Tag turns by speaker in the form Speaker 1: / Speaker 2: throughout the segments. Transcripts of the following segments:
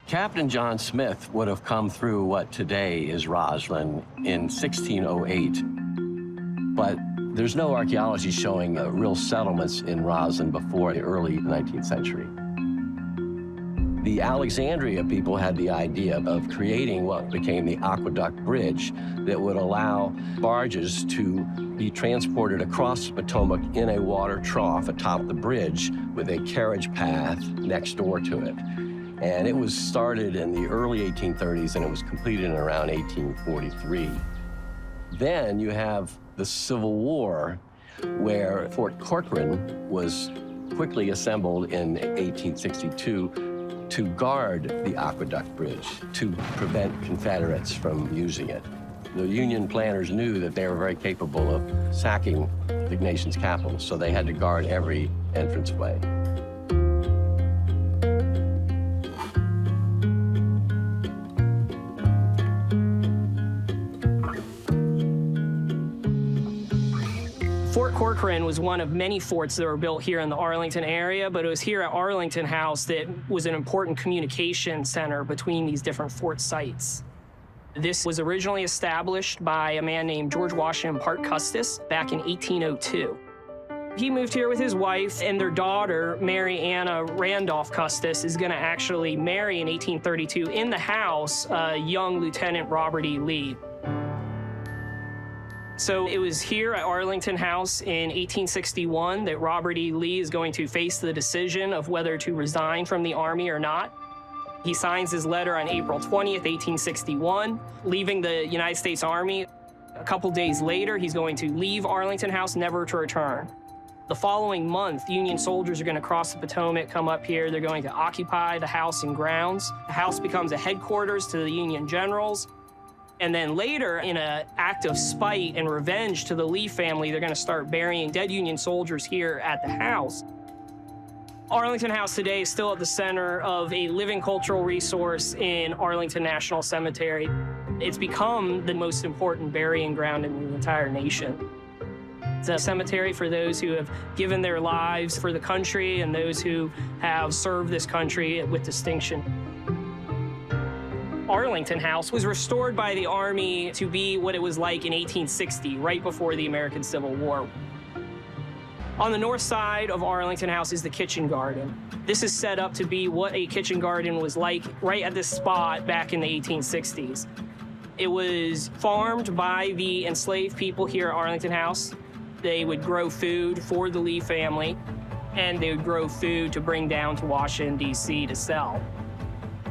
Speaker 1: Captain John Smith would have come through what today is Roslyn in 1608, but there's no archaeology showing real settlements in Roslyn before the early 19th century. The Alexandria people had the idea of creating what became the Aqueduct Bridge that would allow barges to be transported across the Potomac in a water trough atop the bridge with a carriage path next door to it. And it was started in the early 1830s and it was completed in around 1843. Then you have the Civil War, where Fort Corcoran was quickly assembled in 1862 to guard the Aqueduct Bridge, to prevent Confederates from using it. The Union planners knew that they were very capable of sacking the nation's capital, so they had to guard every entranceway.
Speaker 2: Fort Corcoran was one of many forts that were built here in the Arlington area, but it was here at Arlington House that was an important communication center between these different fort sites. This was originally established by a man named George Washington Parke Custis back in 1802. He moved here with his wife, and their daughter, Mary Anna Randolph Custis, is going to actually marry in 1832 in the house young Lieutenant Robert E. Lee. So it was here at Arlington House in 1861 that Robert E. Lee is going to face the decision of whether to resign from the Army or not. He signs his letter on April 20th, 1861, leaving the United States Army. A couple days later, he's going to leave Arlington House, never to return. The following month, Union soldiers are going to cross the Potomac, come up here. They're going to occupy the house and grounds. The house becomes a headquarters to the Union generals. And then later, in an act of spite and revenge to the Lee family, they're going to start burying dead Union soldiers here at the house. Arlington House today is still at the center of a living cultural resource in Arlington National Cemetery. It's become the most important burying ground in the entire nation. It's a cemetery for those who have given their lives for the country and those who have served this country with distinction. Arlington House was restored by the Army to be what it was like in 1860, right before the American Civil War. On the north side of Arlington House is the kitchen garden. This is set up to be what a kitchen garden was like right at this spot back in the 1860s. It was farmed by the enslaved people here at Arlington House. They would grow food for the Lee family, and they would grow food to bring down to Washington, D.C. to sell.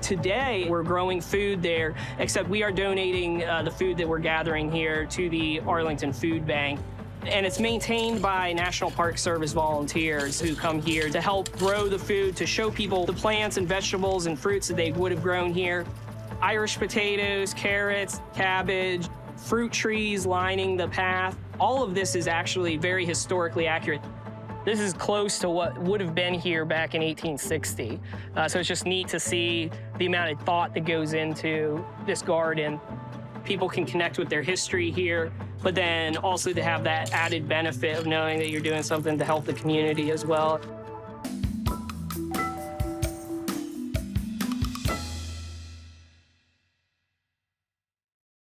Speaker 2: Today, we're growing food there, except we are donating the food that we're gathering here to the Arlington Food Bank. And it's maintained by National Park Service volunteers who come here to help grow the food, to show people the plants and vegetables and fruits that they would have grown here. Irish potatoes, carrots, cabbage, fruit trees lining the path. All of this is actually very historically accurate. This is close to what would have been here back in 1860. So it's just neat to see the amount of thought that goes into this garden. People can connect with their history here, but then also to have that added benefit of knowing that you're doing something to help the community as well.